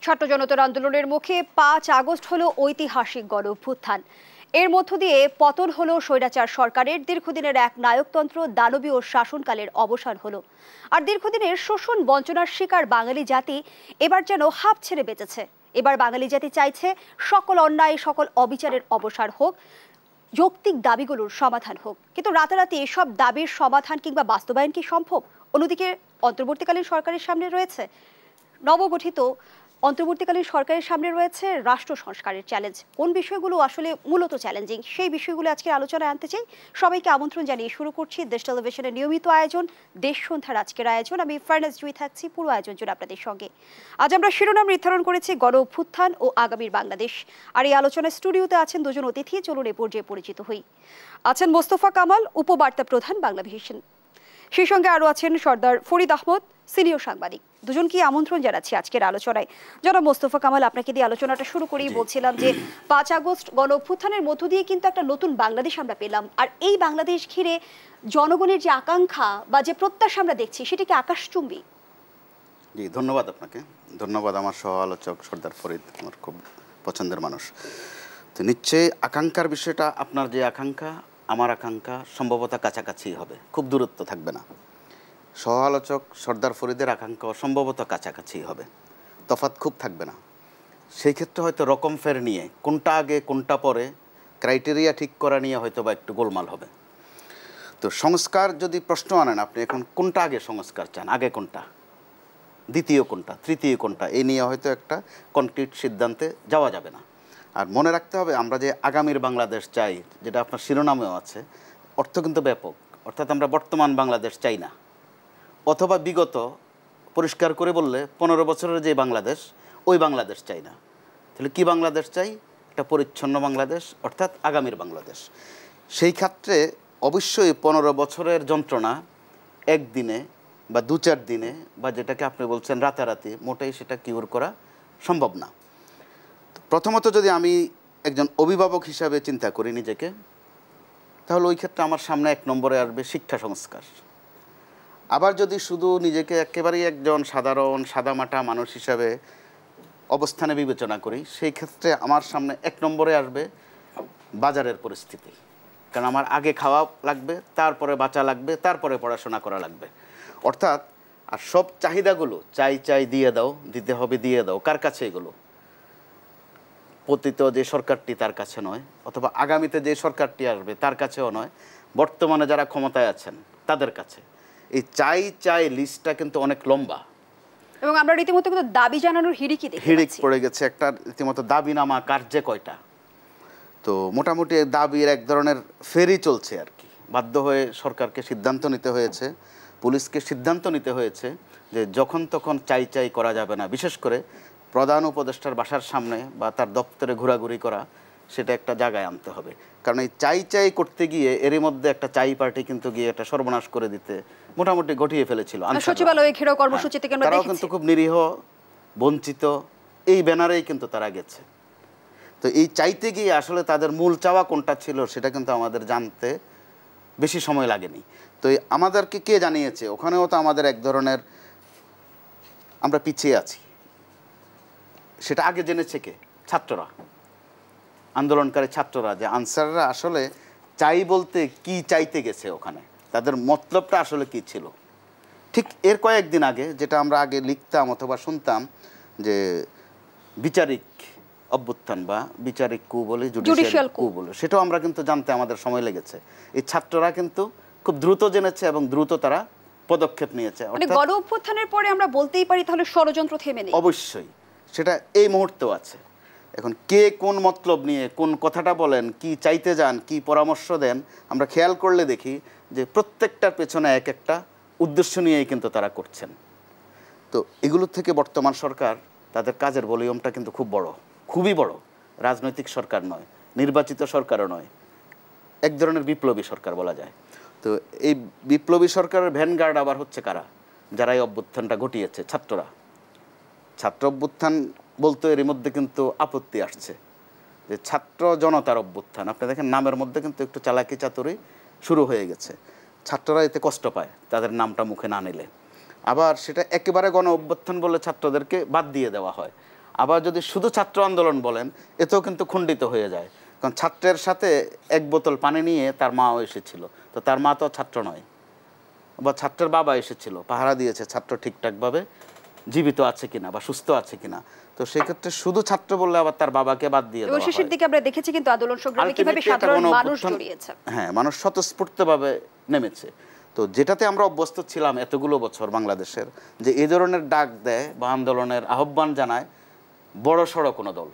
ছাত্র জনতার আন্দোলনের মুখে ৫ আগস্ট হলো ঐতিহাসিক গণ অভ্যুত্থান। এর মধ্য দিয়ে পতন হলো স্বৈরাচার সরকারের। দীর্ঘদিনের এক নায়কতন্ত্র দানবীয় শাসনকালের অবসান হলো। আর দীর্ঘদিনের শোষণ বঞ্চনার শিকার বাঙালি জাতি এবার যেন হাঁপ ছেড়ে বেঁচেছে। এবার বাঙালি জাতি চাইছে সকল অন্যায়, সকল অবিচারের অবসান হোক, যৌক্তিক দাবিগুলোর সমাধান হোক। কিন্তু রাতারাতি এসব দাবির সমাধান কিংবা বাস্তবায়ন কি সম্ভব? অন্যদিকে অন্তর্বর্তীকালীন সরকারের সামনে রয়েছে নবগঠিত অন্তর্বর্তীকালীন সরকারের সামনে রয়েছে রাষ্ট্র সংস্কারের চ্যালেঞ্জ। কোন বিষয়গুলো আসলে মূলত চ্যালেঞ্জিং, সেই বিষয়গুলো আজকে আলোচনায় আনতে চাই। সবাইকে আমন্ত্রণ জানিয়ে শুরু করছি দেশ টেলিভিশনের নিয়মিত আয়োজন দেশ সন্ধ্যার আজকের আয়োজন। আমি ফারনাজ জুই থাকছি পুরো আয়োজন জুড়ে আপনাদের সঙ্গে। আজ আমরা শিরোনাম নির্ধারণ করেছি গণ অভ্যুত্থান ও আগামীর বাংলাদেশ। আর এই আলোচনায় স্টুডিওতে আছেন দুজন অতিথি। চলুন এ পর্যায়ে পরিচিত হই। আছেন মোস্তফা কামাল, উপবার্তা প্রধান, বাংলাভিশন। সেই সঙ্গে আরও আছেন সর্দার ফরিদ আহমদ, সিনিয়র সাংবাদিক। দুজনকে আমন্ত্রণ জানাচ্ছি আজকের আলোচনায়। জনাব মোস্তফা কামাল, আপনাকে দিয়ে আলোচনাটা শুরু করেই বলছিলাম যে ৫ আগস্ট গণ অভ্যুত্থানের মধ্য দিয়ে কিন্তু একটা নতুন বাংলাদেশ আমরা পেলাম। আর এই বাংলাদেশ ঘিরে জনগণের যে আকাঙ্ক্ষা বা যে প্রত্যাশা আমরা দেখছি, সেটাকে আকাশচুম্বী। জি, ধন্যবাদ আপনাকে। ধন্যবাদ আমার সহ আলোচক সর্দার ফরিদ, আমার খুব পছন্দের মানুষ। তো নিশ্চয়ই আকাঙ্ক্ষার বিষয়টা, আপনার যে আকাঙ্ক্ষা আমার আকাঙ্ক্ষা সম্ভবত কাছাকাছি হবে, খুব দূরত্ব থাকবে না। সহ আলোচক সর্দার ফরিদের আকাঙ্ক্ষা সম্ভবত কাছাকাছি হবে, তফাৎ খুব থাকবে না। সেই ক্ষেত্রে হয়তো রকম ফের নিয়ে কোনটা আগে কোনটা পরে ক্রাইটেরিয়া ঠিক করা নিয়ে হয়তো বা একটু গোলমাল হবে। তো সংস্কার যদি প্রশ্ন আনেন আপনি, এখন কোনটা আগে সংস্কার চান, আগে কোনটা, দ্বিতীয় কোনটা, তৃতীয় কোনটা, এই নিয়ে হয়তো একটা কনক্রিট সিদ্ধান্তে যাওয়া যাবে না। আর মনে রাখতে হবে, আমরা যে আগামীর বাংলাদেশ চাই, যেটা আপনার শিরোনামেও আছে, অর্থ কিন্তু ব্যাপক। অর্থাৎ আমরা বর্তমান বাংলাদেশ চাই না, অথবা বিগত, পরিষ্কার করে বললে 15 বছরের যে বাংলাদেশ, ওই বাংলাদেশ চাই না। তাহলে কি বাংলাদেশ চাই? একটা পরিচ্ছন্ন বাংলাদেশ, অর্থাৎ আগামীর বাংলাদেশ। সেই ক্ষেত্রে অবশ্যই 15 বছরের যন্ত্রণা একদিনে বা 2-4 দিনে, বা যেটাকে আপনি বলছেন রাতারাতি, মোটেই সেটা কিউর করা সম্ভব না। প্রথমত যদি আমি একজন অভিভাবক হিসাবে চিন্তা করি নিজেকে, তাহলে ওই ক্ষেত্রে আমার সামনে 1 নম্বরে আসবে শিক্ষা সংস্কার। আবার যদি শুধু নিজেকে একেবারেই একজন সাধারণ সাদামাটা মানুষ হিসাবে অবস্থানে বিবেচনা করি, সেই ক্ষেত্রে আমার সামনে 1 নম্বরে আসবে বাজারের পরিস্থিতি। কারণ আমার আগে খাওয়া লাগবে, তারপরে বাঁচা লাগবে, তারপরে পড়াশোনা করা লাগবে। অর্থাৎ আর সব চাহিদাগুলো চাই দিয়ে দাও, দিতে হবে দিয়ে দাও, কার কাছে এগুলো? পতিত যে সরকারটি তার কাছে নয়, অথবা আগামীতে যে সরকারটি আসবে তার কাছেও নয়, বর্তমানে যারা ক্ষমতায় আছেন তাদের কাছে। এই চাই লিস্টটা কিন্তু অনেক লম্বা, এবং আমরা রীতিমতো কিন্তু দাবি জানানোর হিড়িক পড়ে গেছে। একটা রীতিমতো দাবিনামা কার্যে কয়টা। তো মোটামুটি দাবির এক ধরনের ফেরি চলছে আর কি। বাধ্য হয়ে সরকারকে সিদ্ধান্ত নিতে হয়েছে, পুলিশকে সিদ্ধান্ত নিতে হয়েছে যে যখন তখন চাই করা যাবে না। বিশেষ করে প্রধান উপদেষ্টার বাসার সামনে বা তার দপ্তরে ঘোরাঘুরি করা, সেটা একটা জায়গায় আনতে হবে। কারণ এই চাই করতে গিয়ে এরই মধ্যে একটা চাই পার্টি কিন্তু গিয়ে একটা সর্বনাশ করে দিতে মোটামুটি ঘটিয়ে ফেলেছিল। সচিবালয়ে ঘেরাও কর্মসূচি থেকে আমরা দেখেছি, তারাও কিন্তু খুব নিরীহ, বঞ্চিত, এই ব্যানারেই কিন্তু তারা গেছে। তো এই চাইতে গিয়ে আসলে তাদের মূল চাওয়া কোনটা ছিল, সেটা কিন্তু আমাদের জানতে বেশি সময় লাগেনি। তো আমাদেরকে কে জানিয়েছে? ওখানেও তো আমাদের এক ধরনের আমরা পিছিয়ে আছি। সেটা আগে জেনেছে কে? ছাত্ররা, আন্দোলনকারী ছাত্ররা, যে আনসাররা আসলে চাই বলতে কি চাইতে গেছে, ওখানে তাদের মতলবটা আসলে কি ছিল। ঠিক এর কয়েকদিন আগে, যেটা আমরা আগে লিখতাম অথবা শুনতাম যে বিচারিক অভ্যুত্থান বা বিচারিক কু বলে, জুডিশিয়াল কু বলে, সেটাও আমরা কিন্তু জানতে আমাদের সময় লেগেছে। এই ছাত্ররা কিন্তু খুব দ্রুত জেনেছে এবং দ্রুত তারা পদক্ষেপ নিয়েছে। মানে গণ অভ্যুত্থানের পরে আমরা বলতেই পারি তাহলে ষড়যন্ত্র থেমে নেই। অবশ্যই সেটা এই মুহূর্তেও আছে। এখন কে কোন মতলব নিয়ে কোন কথাটা বলেন, কি চাইতে যান, কি পরামর্শ দেন, আমরা খেয়াল করলে দেখি যে প্রত্যেকটার পেছনে এক একটা উদ্দেশ্য নিয়েই কিন্তু তারা করছেন। তো এগুলোর থেকে বর্তমান সরকার, তাদের কাজের ভলিউমটা কিন্তু খুব বড়, খুবই বড়। রাজনৈতিক সরকার নয়, নির্বাচিত সরকারও নয়, এক ধরনের বিপ্লবী সরকার বলা যায়। তো এই বিপ্লবী সরকারের ভ্যানগার্ড আবার হচ্ছে কারা? যারা এই অভ্যুত্থানটা ঘটিয়েছে, ছাত্ররা। ছাত্র অভ্যুত্থান বলতে এর মধ্যে কিন্তু আপত্তি আসছে যে ছাত্র জনতার অভ্যুত্থান। আপনি দেখেন নামের মধ্যে কিন্তু একটু চালাকি চাতুরি শুরু হয়ে গেছে। ছাত্ররা এতে কষ্ট পায় তাদের নামটা মুখে না নিলে। আবার সেটা একেবারে গণ অভ্যুত্থান বলে ছাত্রদেরকে বাদ দিয়ে দেওয়া হয়। আবার যদি শুধু ছাত্র আন্দোলন বলেন, এতেও কিন্তু খণ্ডিত হয়ে যায়। কারণ ছাত্রের সাথে এক বোতল পানি নিয়ে তার মাও এসেছিল, তো তার মা তো ছাত্র নয়। বা ছাত্রের বাবা এসেছিল, পাহারা দিয়েছে ছাত্র ঠিকঠাকভাবে জীবিত আছে কিনা বা সুস্থ আছে কিনা। তো সেক্ষেত্রে শুধু ছাত্র বললে আবার তার বাবাকে বাদ দিয়ে দেওয়া হয়। শেষের দিকে আমরা দেখেছি কিন্তু আন্দোলন সংগ্রামে কিভাবে সাধারণ মানুষ জড়িয়েছে। হ্যাঁ, মানুষ স্বতঃস্ফূর্তভাবে নেমেছে। তো যেটাতে আমরা অভ্যস্ত ছিলাম এতগুলো বছর বাংলাদেশের, যে এই ধরনের ডাক দেয় বা আন্দোলনের আহ্বান জানায় বড় সড়ো কোনো দল,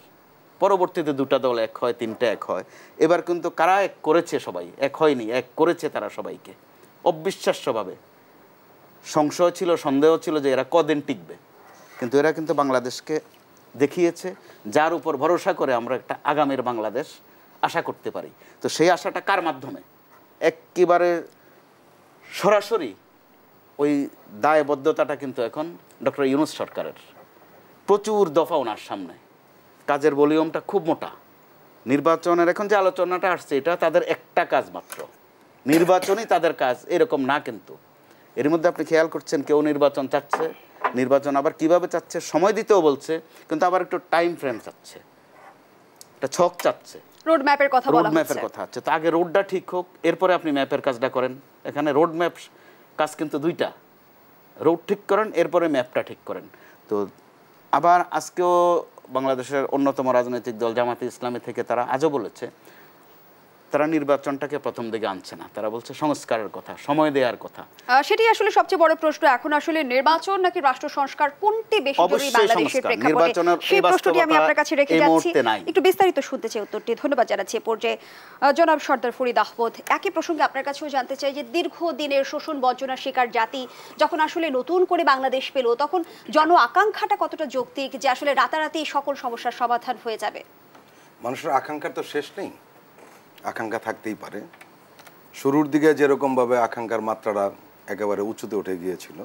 পরবর্তীতে দুটা দল এক হয়, তিনটা এক হয়। এবার কিন্তু কারা এক করেছে? সবাই এক হয়নি, এক করেছে তারা সবাইকে অবিশ্বাস্যভাবে। সংশয় ছিল, সন্দেহ ছিল যে এরা কদিন টিকবে, কিন্তু এরা কিন্তু বাংলাদেশকে দেখিয়েছে, যার উপর ভরসা করে আমরা একটা আগামীর বাংলাদেশ আশা করতে পারি। তো সেই আশাটা কার মাধ্যমে? একেবারে সরাসরি ওই দায়বদ্ধতাটা কিন্তু এখন ডক্টর ইউনূস সরকারের। প্রচুর দফা ওনার সামনে, কাজের ভলিউমটা খুব মোটা। নির্বাচনের এখন যে আলোচনাটা আসছে, এটা তাদের একটা কাজ মাত্র, নির্বাচনই তাদের কাজ এরকম না। কিন্তু এর মধ্যে আপনি খেয়াল করছেন, কেউ নির্বাচন চাচ্ছে, নির্বাচন আবার কিভাবে চাচ্ছে, সময় দিতেও বলছে, কিন্তু আবার একটু টাইম ফ্রেম চাচ্ছে, একটা ছক চাচ্ছে, রোড ম্যাপের কথা বলা হচ্ছে। রোড ম্যাপের কথা হচ্ছে। তো আগে রোডটা ঠিক হোক, এরপরে আপনি ম্যাপের কাজটা করেন। এখানে রোড ম্যাপ কাজ কিন্তু দুইটা, রোড ঠিক করেন, এরপরে ম্যাপটা ঠিক করেন। তো আবার আজকেও বাংলাদেশের অন্যতম রাজনৈতিক দল জামাতে ইসলামী থেকে তারা আজও বলেছে, তারা নির্বাচনটাকে প্রথম দিকে আনছে না, তারা বলছে সংস্কারের কথা, সময় দেওয়ার কথা। সেটাই আসলে সবচেয়ে বড় প্রশ্ন এখন, আসলে নির্বাচন নাকি রাষ্ট্র সংস্কার, কোনটি বেশি জরুরি বাংলাদেশের প্রেক্ষাপটে? সেই প্রশ্নটি আমি আপনার কাছে রেখে যাচ্ছি, একটু বিস্তারিত শুনতে চাই উত্তরটি। ধন্যবাদ জানাচ্ছি। এ পর্যায়ে জনাব সর্দার ফরিদ আহমদ, একই প্রসঙ্গে আপনার কাছেও জানতে চাই যে দীর্ঘদিনের শোষণ বঞ্চনার শিকার জাতি যখন আসলে নতুন করে বাংলাদেশ পেল, তখন জন আকাঙ্ক্ষাটা কতটা যৌক্তিক যে আসলে রাতারাতি সকল সমস্যার সমাধান হয়ে যাবে? মানুষের আকাঙ্ক্ষার তো শেষ নেই, আকাঙ্ক্ষা থাকতেই পারে। শুরুর দিকে যেরকমভাবে আকাঙ্ক্ষার মাত্রাটা একেবারে উঁচুতে উঠে গিয়েছিল,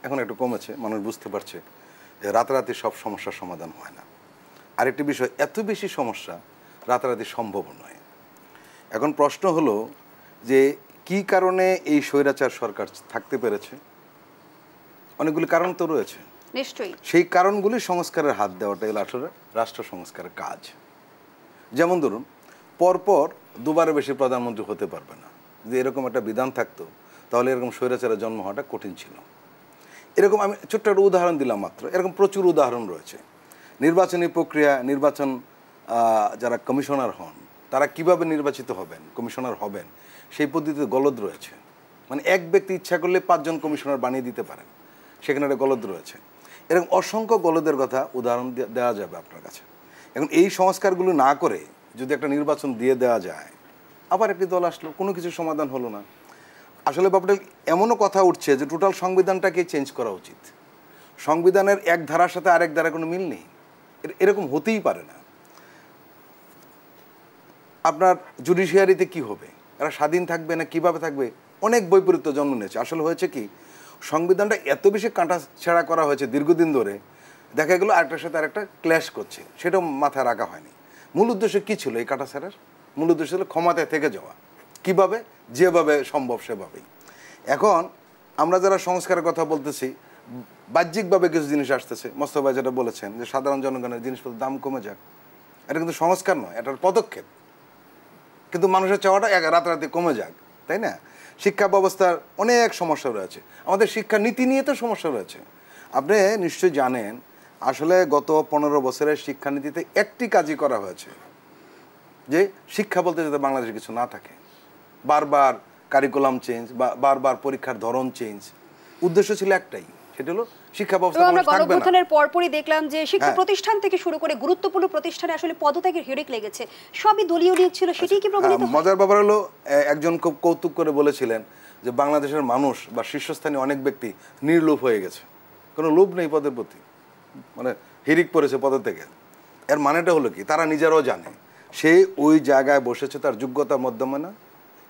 এখন একটু কমেছে। মানুষ বুঝতে পারছে যে রাতারাতি সব সমস্যার সমাধান হয় না। আরেকটি বিষয়, এত বেশি সমস্যা রাতারাতি সম্ভব নয়। এখন প্রশ্ন হলো যে কি কারণে এই স্বৈরাচার সরকার থাকতে পেরেছে? অনেকগুলি কারণ তো রয়েছে নিশ্চয়ই। সেই কারণগুলি সংস্কারের হাত দেওয়াটাই আসলে রাষ্ট্র সংস্কারের কাজ। যেমন ধরুন, পরপর দুবারের বেশি প্রধানমন্ত্রী হতে পারবে না। যদি এরকম একটা বিধান থাকতো, তাহলে এরকম স্বৈরাচারের জন্ম হওয়াটা কঠিন ছিল। এরকম আমি ছোট্ট একটা উদাহরণ দিলাম মাত্র, এরকম প্রচুর উদাহরণ রয়েছে। নির্বাচনী প্রক্রিয়া, নির্বাচন যারা কমিশনার হন তারা কিভাবে নির্বাচিত হবেন, কমিশনার হবেন, সেই পদ্ধতিতে গলদ রয়েছে। মানে এক ব্যক্তি ইচ্ছা করলে 5 জন কমিশনার বানিয়ে দিতে পারেন, সেখানে একটা গলদ রয়েছে। এরকম অসংখ্য গলদের কথা উদাহরণ দেওয়া যাবে আপনার কাছে। এখন এই সংস্কারগুলো না করে যদি একটা নির্বাচন দিয়ে দেওয়া যায়, আবার একটি দল আসলো, কোনো কিছু সমাধান হলো না। আসলে ব্যাপারটা এমনও কথা উঠছে যে টোটাল সংবিধানটাকে চেঞ্জ করা উচিত। সংবিধানের এক ধারার সাথে আরেক ধারা কোনো মিল নেই, এরকম হতেই পারে না। আপনার জুডিশিয়ারিতে কি হবে, এরা স্বাধীন থাকবে না কিভাবে থাকবে, অনেক বৈপরীত্য জন্ম নিয়েছে। আসলে হয়েছে কি, সংবিধানটা এত বেশি কাঁটা ছেঁড়া করা হয়েছে দীর্ঘদিন ধরে, দেখা গেলো আরেকটার সাথে আরেকটা ক্ল্যাশ করছে, সেটাও মাথায় রাখা হয়নি। মূল উদ্দেশ্য কী ছিল এই কাঁটা ছেঁড়ার? মূল উদ্দেশ্য ছিল ক্ষমতায় থেকে যাওয়া, কিভাবে, যেভাবে সম্ভব সেভাবেই। এখন আমরা যারা সংস্কারের কথা বলতেছি, বাহ্যিকভাবে কিছু জিনিস আসতেছে, মোস্তফা যেটা বলেছেন যে সাধারণ জনগণের জিনিসপত্রের দাম কমে যাক, এটা কিন্তু সংস্কার নয়, এটার পদক্ষেপ। কিন্তু মানুষের চাওয়াটা রাতারাতি কমে যাক, তাই না? শিক্ষা ব্যবস্থার অনেক সমস্যা রয়েছে, আমাদের শিক্ষা নীতি নিয়ে তো সমস্যা রয়েছে। আপনি নিশ্চয়ই জানেন, আসলে গত 15 বছরের শিক্ষানীতিতে একটি কাজই করা হয়েছে, যে শিক্ষা বলতে যাতে বাংলাদেশে কিছু না থাকে। বারবার কারিকুলাম চেঞ্জ বা বারবার পরীক্ষার ধরন চেঞ্জ, উদ্দেশ্য ছিল একটাই, সেটা হলো শিক্ষা ব্যবস্থা থাকবে না। গণঅভ্যুত্থানের পরপরই দেখলাম যে শিক্ষা প্রতিষ্ঠান থেকে শুরু করে গুরুত্বপূর্ণ প্রতিষ্ঠানে আসলে পদত্যাগের হিড়িক লেগেছে, সবই দলীয় নিয়োগ ছিল, সেটাই কি প্রমাণিত হয়? মজার ব্যাপার হলো, একজন খুব কৌতুক করে বলেছিলেন যে বাংলাদেশের মানুষ বা শীর্ষস্থানীয় অনেক ব্যক্তি নির্লোভ হয়ে গেছে, কোনো লোভ নেই পদের প্রতি, মানে হিড়িক পড়েছে পদত্যাগের। এর মানেটা হলো কি, তারা নিজেরাও জানে সে ওই জায়গায় বসেছে তার যোগ্যতার মাধ্যমে না,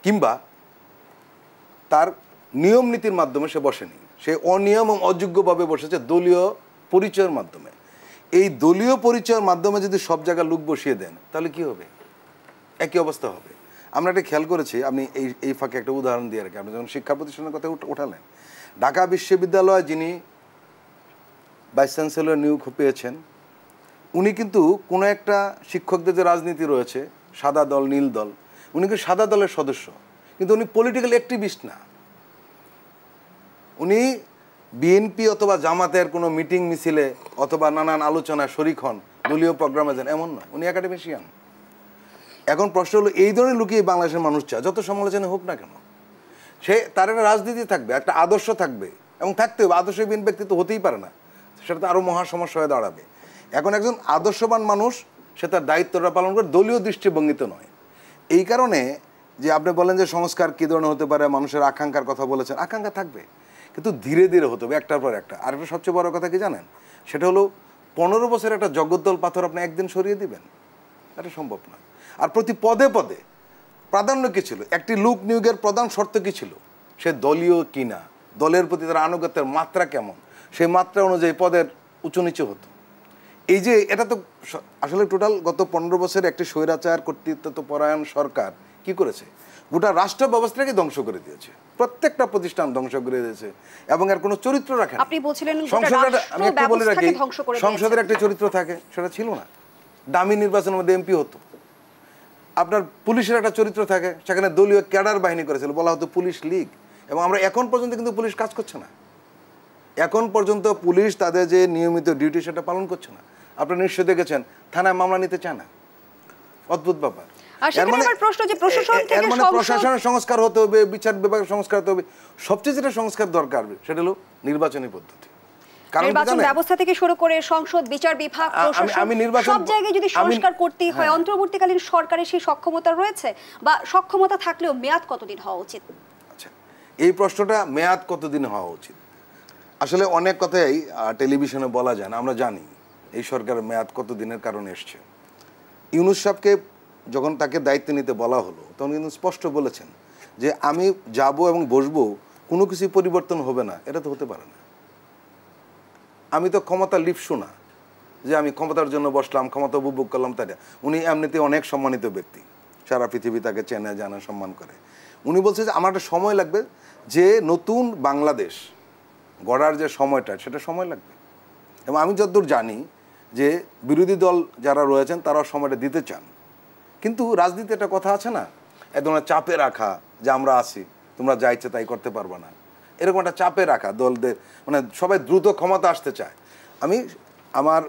কিংবা তার নিয়ম নীতির মাধ্যমে সে বসেনি, সে অনিয়ম এবং অযোগ্যভাবে বসেছে দলীয় পরিচয়ের মাধ্যমে। এই দলীয় পরিচয়ের মাধ্যমে যদি সব জায়গায় লোক বসিয়ে দেন, তাহলে কি হবে? একই অবস্থা হবে। আমরা একটা খেয়াল করেছি, আপনি এই ফাঁকে একটা উদাহরণ দিয়ে রাখি। আপনি যখন শিক্ষা প্রতিষ্ঠানের কথা উঠালেন, ঢাকা বিশ্ববিদ্যালয় যিনি ভাইস চ্যান্সেলর নিয়োগ পেয়েছেন, উনি কিন্তু কোনো একটা শিক্ষকদের যে রাজনীতি রয়েছে সাদা দল নীল দল, উনি কিন্তু সাদা দলের সদস্য, কিন্তু উনি পলিটিক্যাল অ্যাক্টিভিস্ট না। উনি বিএনপি অথবা জামাতের কোনো মিটিং মিছিলে অথবা নানান আলোচনায় শরিক হন, দলীয় প্রোগ্রামে যান, এমন নয়। উনি একাডেমিশিয়ান। এখন প্রশ্ন হলো এই ধরনের লুকিয়ে বাংলাদেশের মানুষ চায় যত সমালোচনা হোক না কেন, সে তার একটা রাজনীতি থাকবে, একটা আদর্শ থাকবে, এবং থাকতে হবে। আদর্শহীন ব্যক্তি তো হতেই পারে না, সেটা তো আরও মহা সমস্যা হয়ে দাঁড়াবে। এখন একজন আদর্শবান মানুষ সে তার দায়িত্বটা পালন করে, দলীয় দৃষ্টিভঙ্গিতে নয়। এই কারণে যে আপনি বলেন যে সংস্কার কী ধরনের হতে পারে, মানুষের আকাঙ্ক্ষার কথা বলেছেন, আকাঙ্ক্ষা থাকবে, কিন্তু ধীরে ধীরে হতে হবে, একটার পর একটা। আর একটা সবচেয়ে বড় কথা কি জানেন, সেটা হলো 15 বছর একটা জগদ্দল পাথর আপনি একদিন সরিয়ে দিবেন, এটা সম্ভব না। আর প্রতি পদে পদে প্রাধান্য কী ছিল, একটি লোক নিয়োগের প্রধান শর্ত কী ছিল, সে দলীয় কিনা, দলের প্রতি তার আনুগত্যের মাত্রা কেমন, সেই মাত্রা অনুযায়ী পদের উঁচু নিচু হতো। এই যে এটা তো আসলে টোটাল গত 15 বছরে একটি স্বৈরাচার কর্তৃত্ব পরায়ণ সরকার কি করেছে, গোটা রাষ্ট্র ব্যবস্থাকে ধ্বংস করে দিয়েছে, প্রত্যেকটা প্রতিষ্ঠান ধ্বংস করে দিয়েছে, এবং এর কোনো চরিত্র রাখে না। আপনি বলছিলেন আমি একটু বলে রাখি, সংসদের একটা চরিত্র থাকে, সেটা ছিল না। দামি নির্বাচনের মধ্যে এমপি হতো। আপনার পুলিশের একটা চরিত্র থাকে, সেখানে দলীয় ক্যাডার বাহিনী করেছিল, বলা হতো পুলিশ লীগ। এবং আমরা এখন পর্যন্ত কিন্তু পুলিশ কাজ করছে না, এখন পর্যন্ত পুলিশ তাদের যে নিয়মিত ডিউটি সেটা পালন করছে না। আপনারা নিশ্চয়ই দেখেছেন থানায় মামলা নিতে চায় না, অদ্ভুত ব্যাপার। প্রশাসনের সংস্কার হতে হবে, বিচার বিভাগের সংস্কার হতে হবে, সবচেয়ে যেটা সংস্কার দরকার সেটা হলো নির্বাচনী পদ্ধতি। নির্বাচন ব্যবস্থা থেকে শুরু করে সংসদ, বিচার বিভাগ, সব জায়গায় যদি সংস্কার করতেই হয়, অন্তর্বর্তীকালীন সরকারের সেই সক্ষমতা রয়েছে, বা সক্ষমতা থাকলেও মেয়াদ কতদিন হওয়া উচিত? আচ্ছা, এই প্রশ্নটা মেয়াদ কতদিন হওয়া উচিত, আসলে অনেক কথাই টেলিভিশনে বলা যায় না। আমরা জানি এই সরকারের মেয়াদ কতদিনের কারণে এসছে। ইউনূস সাহেবকে যখন তাকে দায়িত্ব নিতে বলা হলো, তখন কিন্তু স্পষ্ট বলেছেন যে আমি যাব এবং বসবো, কোনো কিছু পরিবর্তন হবে না, এটা তো হতে পারে না। আমি তো ক্ষমতা লিপসু না যে আমি ক্ষমতার জন্য বসলাম, ক্ষমতা উপভোগ করলাম, তাই না। উনি এমনিতে অনেক সম্মানিত ব্যক্তি, সারা পৃথিবী তাকে চেনে জানে সম্মান করে। উনি বলছে যে আমার একটা সময় লাগবে, যে নতুন বাংলাদেশ গড়ার যে সময়টা, সেটা সময় লাগবে। এবং আমি যতদূর জানি যে বিরোধী দল যারা রয়েছেন তারাও সময়টা দিতে চান, কিন্তু রাজনীতি একটা কথা আছে না, এক ধরনের চাপে রাখা, যে আমরা আছি, তোমরা যা ইচ্ছে তাই করতে পারবে না, এরকম একটা চাপে রাখা দলদের, মানে সবাই দ্রুত ক্ষমতা আসতে চায়। আমি আমার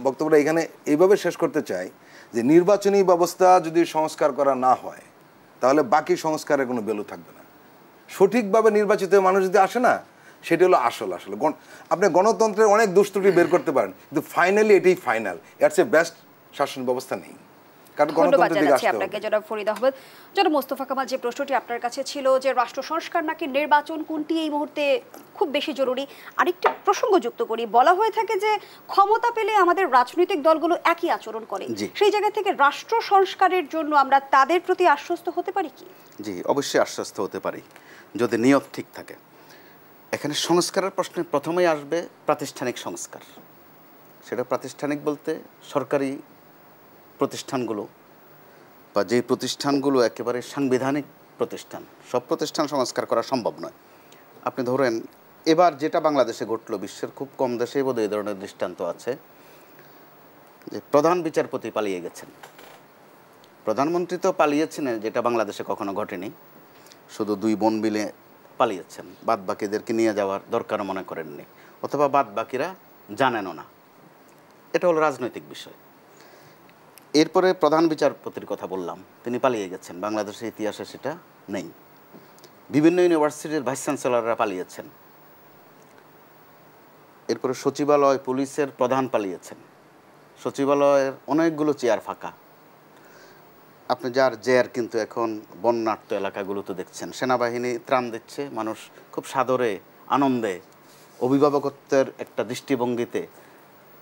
বক্তব্যটা এখানে এইভাবে শেষ করতে চাই যে নির্বাচনী ব্যবস্থা যদি সংস্কার করা না হয়, তাহলে বাকি সংস্কারের কোনো ভ্যালু থাকবে না। সঠিকভাবে নির্বাচিত মানুষ যদি আসে না, সেটা হলো আসলে আপনি গণতন্ত্রের অনেক দুষ্টুটি বের করতে পারেন, কিন্তু ফাইনালি এটাই ফাইনাল, এর চেয়ে বেস্ট শাসন ব্যবস্থা নেই। জনাব ফরিদ আহমেদ, জনাব মোস্তফা কামাল, যে প্রশ্নটি আপনার কাছে ছিল যে রাষ্ট্র সংস্কার নাকি নির্বাচন, কোনটি এই মুহূর্তে খুব বেশি জরুরি, আরেকটি প্রসঙ্গ যুক্ত করি। বলা হয়ে থাকে যে ক্ষমতা পেলে আমাদের রাজনৈতিক দলগুলো একই আচরণ করে, সেই জায়গা থেকে রাষ্ট্র সংস্কারের জন্য আমরা তাদের প্রতি আশ্বস্ত হতে পারি কি? জি, অবশ্যই আশ্বস্ত হতে পারি, যদি নিয়ত ঠিক থাকে। এখানে সংস্কারের প্রশ্নে প্রথমেই আসবে প্রাতিষ্ঠানিক সংস্কার। সেটা প্রাতিষ্ঠানিক বলতে সরকারি প্রতিষ্ঠানগুলো, বা যে প্রতিষ্ঠানগুলো একেবারে সাংবিধানিক প্রতিষ্ঠান, সব প্রতিষ্ঠান সংস্কার করা সম্ভব নয়। আপনি ধরেন এবার যেটা বাংলাদেশে ঘটলো, বিশ্বের খুব কম দেশে বোধহয় এই ধরনের দৃষ্টান্ত আছে, যে প্রধান বিচারপতি পালিয়ে গেছেন। প্রধানমন্ত্রী তো পালিয়েছেন, যেটা বাংলাদেশে কখনো ঘটেনি, শুধু 2 বোন মিলে পালিয়েছেন, বাদ বাকিদেরকে নিয়ে যাওয়ার দরকার মনে করেননি, অথবা বাদ বাকিরা জানেনও না। এটা হলো রাজনৈতিক বিষয়। এরপরে প্রধান বিচারপতির কথা বললাম, তিনি পালিয়ে গেছেন, বাংলাদেশের ইতিহাসে সেটা নেই। বিভিন্ন ইউনিভার্সিটির ভাইস চ্যান্সেলররা পালিয়েছেন। এরপরে সচিবালয়, পুলিশের প্রধান পালিয়েছেন, সচিবালয়ের অনেকগুলো চেয়ার ফাঁকা। আপনি যার চেয়ার কিন্তু এখন বন্যার্ত এলাকাগুলোতে দেখছেন, সেনাবাহিনী ত্রাণ দিচ্ছে, মানুষ খুব সাদরে আনন্দে অভিভাবকত্বের একটা দৃষ্টিভঙ্গিতে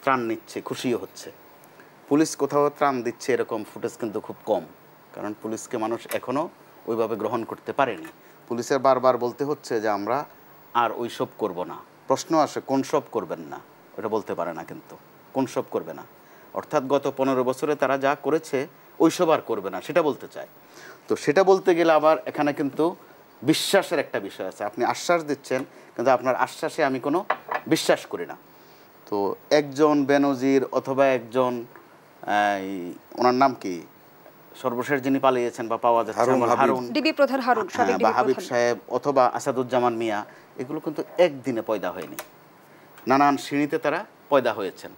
ত্রাণ নিচ্ছে, খুশিও হচ্ছে। পুলিশ কোথাও ত্রাণ দিচ্ছে এরকম ফুটেজ কিন্তু খুব কম, কারণ পুলিশকে মানুষ এখনও ওইভাবে গ্রহণ করতে পারেনি। পুলিশের বারবার বলতে হচ্ছে যে আমরা আর ওই সব করবো না। প্রশ্ন আসে কোন সব করবেন না, ওটা বলতে পারে না, কিন্তু কোন সব করবে না অর্থাৎ গত 15 বছরে তারা যা করেছে ওইসব আর করবে না, সেটা বলতে চায়। তো সেটা বলতে গেলে আবার এখানে কিন্তু বিশ্বাসের একটা বিষয় আছে। আপনি আশ্বাস দিচ্ছেন, কিন্তু আপনার আশ্বাসে আমি কোনো বিশ্বাস করি না। তো একজন বেনজির অথবা একজন ওনার নাম কি সর্বশেষ যিনি পালিয়েছেন বা পাওয়া যাচ্ছে হারুন ডিবি প্রধান হারুন বা হাবিব সাহেব অথবা আসাদুজ্জামান মিয়া, এগুলো কিন্তু একদিনে পয়দা হয়নি, নানান শ্রেণীতে তারা পয়দা হয়েছেন।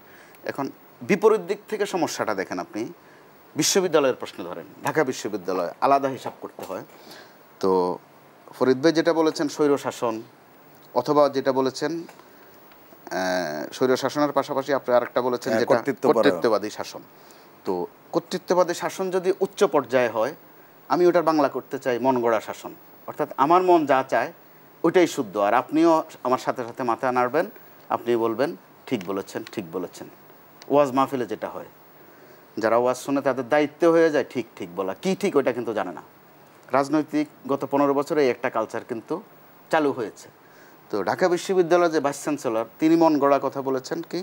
এখন বিপরীত দিক থেকে সমস্যাটা দেখেন আপনি, বিশ্ববিদ্যালয়ের প্রশ্ন ধরেন, ঢাকা বিশ্ববিদ্যালয় আলাদা হিসাব করতে হয়। তো ফরিদ ভাই যেটা বলেছেন স্বৈরশাসন, অথবা যেটা বলেছেন স্বৈরশাসনের পাশাপাশি আপনি আরেকটা বলেছেন যেটা কর্তৃত্ববাদী শাসন। তো কর্তৃত্ববাদী শাসন যদি উচ্চ পর্যায়ে হয়, আমি ওটার বাংলা করতে চাই মন গড়া শাসন, অর্থাৎ আমার মন যা চায় ওইটাই শুদ্ধ, আর আপনিও আমার সাথে সাথে মাথা নাড়বেন, আপনি বলবেন ঠিক বলেছেন ঠিক বলেছেন। ওয়াজ মাহফিলে যেটা হয়, যারা ওয়াজ শুনে তাদের দায়িত্ব হয়ে যায় ঠিক ঠিক বলা, কি ঠিক ওইটা কিন্তু জানে না। রাজনৈতিক গত 15 বছরে এই একটা কালচার কিন্তু চালু হয়েছে। তো ঢাকা বিশ্ববিদ্যালয়ের যে ভাইস চ্যান্সেলর, তিনি মন গড়া কথা বলেছেন কি,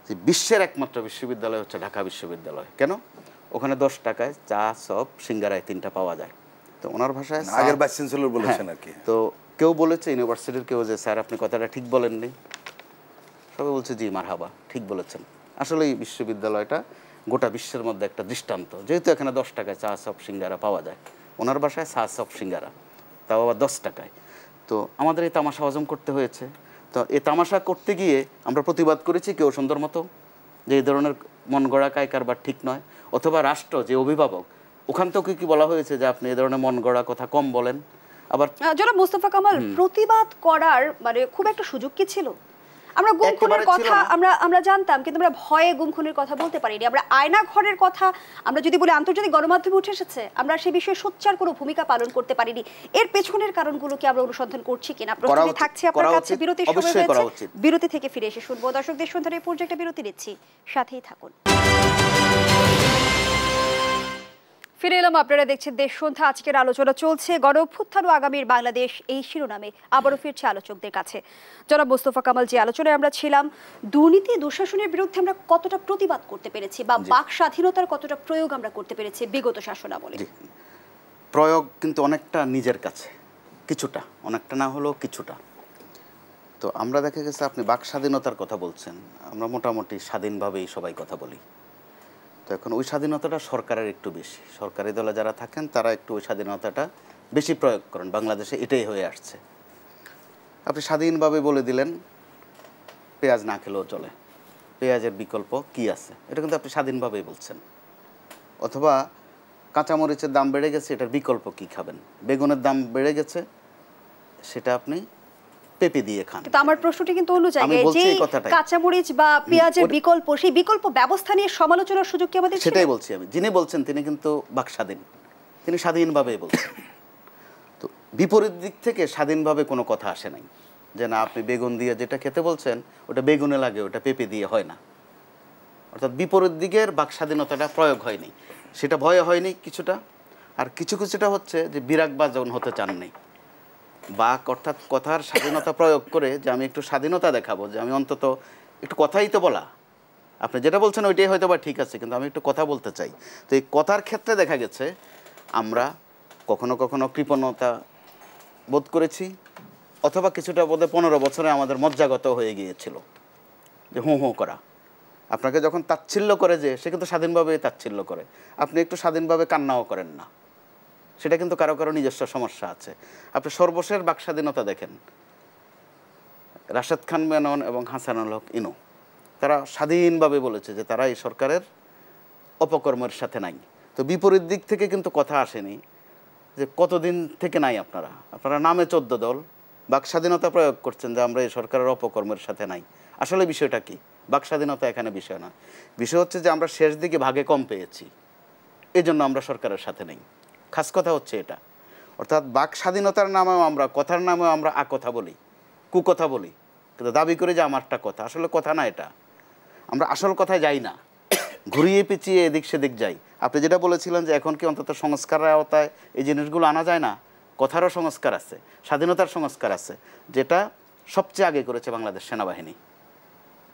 যে বিশ্বের একমাত্র বিশ্ববিদ্যালয় হচ্ছে ঢাকা বিশ্ববিদ্যালয়। কেন? ওখানে 10 টাকায় চা, চপ, সিঙ্গারায় 3টা পাওয়া যায়। তো ওনার ভাষায় আগের ভাইস চ্যান্সেলর বলেছেন আর কি। তো কেউ বলেছে ইউনিভার্সিটির কেউ যে স্যার আপনি কথাটা ঠিক বলেননি, সবাই বলছে জি মারহাবা, ঠিক বলেছেন। আসলে এই বিশ্ববিদ্যালয়টা গোটা বিশ্বের মধ্যে একটা দৃষ্টান্ত, যেহেতু এখানে 10 টাকায় চা, চপ, সিঙ্গারা পাওয়া যায়। ওনার বাসায় চা, চপ, সিঙ্গারা, তাও আবার 10 টাকায়। তো আমাদের এই তামাশা হজম করতে হয়েছে। তো এই তামাশা করতে গিয়ে আমরা প্রতিবাদ করেছি কেউ সুন্দর মতো, যে এই ধরনের মন গড়া কারবার ঠিক নয়। অথবা রাষ্ট্র যে অভিভাবক, ওখান থেকে কি বলা হয়েছে যে আপনি এই ধরনের মন গড়া কথা কম বলেন। আবার জনাব মোস্তফা কামাল, প্রতিবাদ করার মানে খুব একটা সুযোগ কি ছিল? আমরা গুম খুনের কথা আমরা জানতাম, কিন্তু আমরা ভয়ে গুম খুনের কথা বলতে পারিনি। আমরা আয়না ঘরের কথা আমরা যদি বলি আন্তর্জাতিক গণমাধ্যমে উঠে এসেছে, আমরা সেই বিষয়ে সোচ্চার কোনো ভূমিকা পালন করতে পারিনি। এর পেছনের কারণগুলো কি আমরা অনুসন্ধান করছি কিনা? প্রশ্নটি থাকছে আপনার কাছে। বিরতির সময় হয়েছে, বিরতি থেকে ফিরে এসে শুনবো। দর্শক, দেশ সন্ধানের এই পর্যায়ে একটা বিরতি নিচ্ছি, সাথেই থাকুন। ফিরে এলাম, আপনারা দেখছেন দেশ সন্ধ্যা। আজকের আলোচনা চলছে গণ অভ্যুত্থান ও আগামীর বাংলাদেশ, এই শিরোনামে আবারও ফিরছে আলোচকদের কাছে। জনাব মোস্তফা কামাল, যে আলোচনায় আমরা ছিলাম, দুর্নীতি দুঃশাসনের বিরুদ্ধে আমরা কতটা প্রতিবাদ করতে পেরেছি বা বাক স্বাধীনতার কতটা প্রয়োগ আমরা করতে পেরেছি বিগত শাসনামলে? প্রয়োগ কিন্তু অনেকটা নিজের কাছে, কিছুটা, অনেকটা না হলেও কিছুটা। তো আমরা দেখা গেছে আপনি বাক স্বাধীনতার কথা বলছেন, আমরা মোটামুটি স্বাধীনভাবেই সবাই কথা বলি। তো এখন ওই স্বাধীনতাটা সরকারের একটু বেশি, সরকারি দলে যারা থাকেন তারা একটু ওই স্বাধীনতাটা বেশি প্রয়োগ করেন। বাংলাদেশে এটাই হয়ে আসছে। আপনি স্বাধীনভাবে বলে দিলেন পেঁয়াজ না খেলেও চলে, পেঁয়াজের বিকল্প কি আছে, এটা কিন্তু আপনি স্বাধীনভাবেই বলছেন। অথবা কাঁচামরিচের দাম বেড়ে গেছে, এটার বিকল্প কি খাবেন, বেগুনের দাম বেড়ে গেছে, সেটা আপনি পেঁপে দিয়ে খান। কিন্তু আমার প্রশ্নটি কিন্তু অন্য জায়গায়, যে কাঁচামরিচ বা পেঁয়াজের বিকল্প, সেই বিকল্প ব্যবস্থা নিয়ে সমালোচনার সুযোগ কি আমাদের? সেটাই বলছি আমি। যিনি বলছেন তিনি কিন্তু বাক স্বাধীন, তিনি স্বাধীনভাবেই বলছেন। তো বিপরীত দিক থেকে স্বাধীনভাবে কোনো কথা আসে নাই, যে না আপনি বেগুন দিয়ে যেটা খেতে বলছেন ওটা বেগুনে লাগে, ওটা পেঁপে দিয়ে হয় না। অর্থাৎ বিপরীত দিকের বাক স্বাধীনতাটা প্রয়োগ হয়নি, সেটা ভয়ে হয়নি কিছুটা। আর কিছুটা হচ্ছে যে বিরাগবাজ যখন হতে চাননি, বাক অর্থাৎ কথার স্বাধীনতা প্রয়োগ করে যে আমি একটু স্বাধীনতা দেখাবো, যে আমি অন্তত একটু কথাই তো বলা, আপনি যেটা বলছেন ওইটাই হয়তো বা ঠিক আছে, কিন্তু আমি একটু কথা বলতে চাই। তো এই কথার ক্ষেত্রে দেখা গেছে আমরা কখনো কখনো কৃপণতা বোধ করেছি, অথবা কিছুটা বোধে 15 বছরে আমাদের মজ্জাগত হয়ে গিয়েছিল যে হুঁ হুঁ করা। আপনাকে যখন তাচ্ছিল্য করে, যে সে কিন্তু স্বাধীনভাবে তাচ্ছিল্য করে, আপনি একটু স্বাধীনভাবে কান্নাও করেন না, সেটা কিন্তু কারো কারো নিজস্ব সমস্যা আছে। আপনি সর্বশেষ বাক স্বাধীনতা দেখেন, রাশেদ খান মেনন এবং হাসানুল হক ইনু, তারা স্বাধীনভাবে বলেছে যে তারা এই সরকারের অপকর্মের সাথে নাই। তো বিপরীত দিক থেকে কিন্তু কথা আসেনি যে কতদিন থেকে নাই আপনারা নামে 14 দল বাক স্বাধীনতা প্রয়োগ করছেন যে আমরা এই সরকারের অপকর্মের সাথে নাই। আসলে বিষয়টা কি? বাক স্বাধীনতা এখানে বিষয় নয়, বিষয় হচ্ছে যে আমরা শেষ দিকে ভাগে কম পেয়েছি, এই জন্য আমরা সরকারের সাথে নেই। খাস কথা হচ্ছে এটা। অর্থাৎ বাক স্বাধীনতার নামেও আমরা, কথার নামেও আমরা কথা বলি, কুকথা বলি, কিন্তু দাবি করি যে আমারটা কথা। আসলে কথা না এটা, আমরা আসল কথায় যাই না, ঘুরিয়ে পিছিয়ে এদিক সেদিক যাই। আপনি যেটা বলেছিলেন যে এখন কি অন্তত সংস্কারের আওতায় এই জিনিসগুলো আনা যায় না? কথারও সংস্কার আছে, স্বাধীনতার সংস্কার আছে, যেটা সবচেয়ে আগে করেছে বাংলাদেশ সেনাবাহিনী।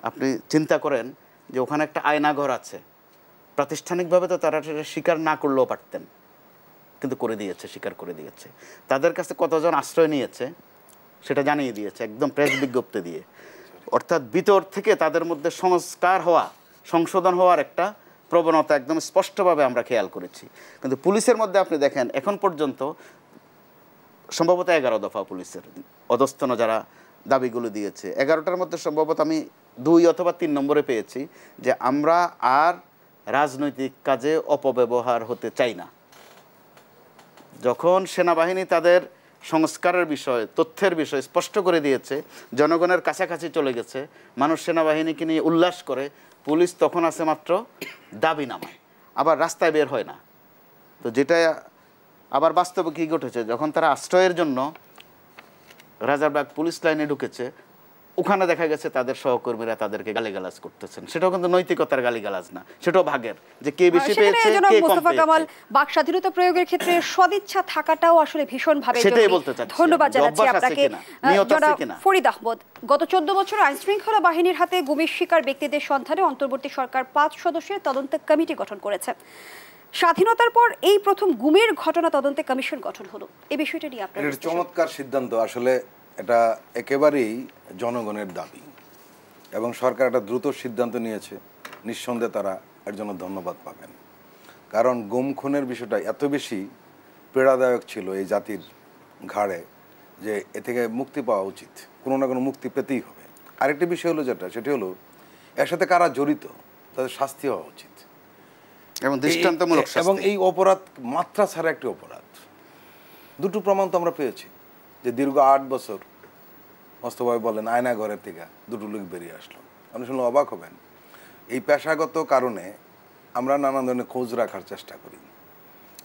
আপনি চিন্তা করেন যে ওখানে একটা আয়নাঘর আছে, প্রাতিষ্ঠানিকভাবে তো তারা সেটা স্বীকার না করলেও পারতেন, কিন্তু করে দিয়েছে, স্বীকার করে দিয়েছে। তাদের কাছে কতজন আশ্রয় নিয়েছে সেটা জানিয়ে দিয়েছে, একদম প্রেস বিজ্ঞপ্তি দিয়ে। অর্থাৎ ভিতর থেকে তাদের মধ্যে সংস্কার হওয়া, সংশোধন হওয়ার একটা প্রবণতা একদম স্পষ্টভাবে আমরা খেয়াল করেছি। কিন্তু পুলিশের মধ্যে আপনি দেখেন এখন পর্যন্ত সম্ভবত 11 দফা পুলিশের অধস্তন যারা দাবিগুলো দিয়েছে, 11টার মধ্যে সম্ভবত আমি 2 অথবা 3 নম্বরে পেয়েছি যে আমরা আর রাজনৈতিক কাজে অপব্যবহার হতে চাই না। যখন সেনাবাহিনী তাদের সংস্কারের বিষয়, তথ্যের বিষয় স্পষ্ট করে দিয়েছে, জনগণের কাছাকাছি চলে গেছে, মানুষ সেনাবাহিনীকে নিয়ে উল্লাস করে, পুলিশ তখন আছে মাত্র দাবি নামায়, আবার রাস্তায় বের হয় না। তো যেটা আবার বাস্তবে কী ঘটেছে, যখন তারা আশ্রয়ের জন্য রাজারবাগ পুলিশ লাইনে ঢুকেছে, ওখানে দেখা গেছে তাদের সহকর্মীরা তাদেরকে গালিগালাজ করতেছেন। সেটাও কিন্তু নৈতিকতার গালিগালাজ না, সেটাও ভাগের, যে কে বেশি পেয়েছে কে কম পেয়েছে। বাক স্বাধীনতা প্রয়োগের ক্ষেত্রে সদিচ্ছা থাকাটাও আসলে ভীষণভাবে সেটাই বলতে চাচ্ছি। ধন্যবাদ জানাচ্ছি আপনাকে জনাব ফরিদ আহমদ। গত 14 বছর আইন শৃঙ্খলা বাহিনীর হাতে গুমের শিকার ব্যক্তিদের সন্ধানে অন্তর্বর্তী সরকার 5 সদস্যের তদন্ত কমিটি গঠন করেছে। স্বাধীনতার পর এই প্রথম গুমের ঘটনা তদন্তে কমিশন গঠন হলো। এই বিষয়টা নিয়ে আপনার এটা চমৎকার সিদ্ধান্ত। আসলে এটা একেবারেই জনগণের দাবি এবং সরকার একটা দ্রুত সিদ্ধান্ত নিয়েছে। নিঃসন্দেহে তারা এর জন্য ধন্যবাদ পাবেন, কারণ গুম খুনের বিষয়টা এত বেশি পীড়াদায়ক ছিল এই জাতির ঘাড়ে যে এ থেকে মুক্তি পাওয়া উচিত, কোনো না কোনো মুক্তি পেতেই হবে। আরেকটি বিষয় হলো যেটা, সেটি হলো এর সাথে কারা জড়িত তাদের শাস্তি হওয়া উচিত এবং দৃষ্টান্তমূলক শাস্তি। এবং এই অপরাধ মাত্রা ছাড়া একটি অপরাধ। দুটো প্রমাণ তো আমরা পেয়েছি যে দীর্ঘ 8 বছর মস্তভাবে বলেন আয়না ঘরের থেকে দুটো লোক বেরিয়ে আসলো। আপনি শুনলে অবাক হবেন। এই পেশাগত কারণে আমরা নানান ধরনের খোঁজ রাখার চেষ্টা করি।